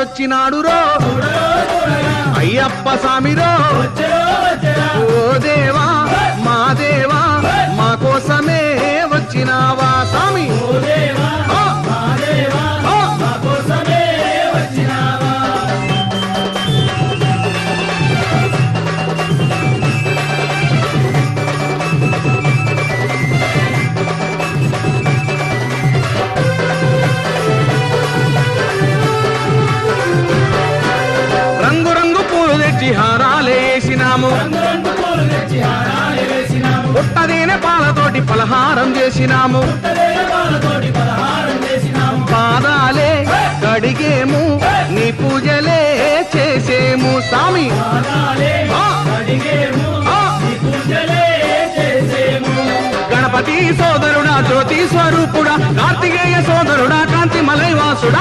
దేవుడొచ్చినాడు రో అయ్యప్ప స్వామిరో ఓ దేవా మా దేవా మా కోసమే వచ్చినావా స్వామి హారాలేసినాము పుట్టదేనే పాలతోటి పలహారం చేసినాము పాదాలే కడిగేము నీ పూజలే చేసేము స్వామి గణపతి సోదరుడా జ్యోతి స్వరూపుడా కార్తికేయ సోదరుడా కాంతి మలైవాసుడా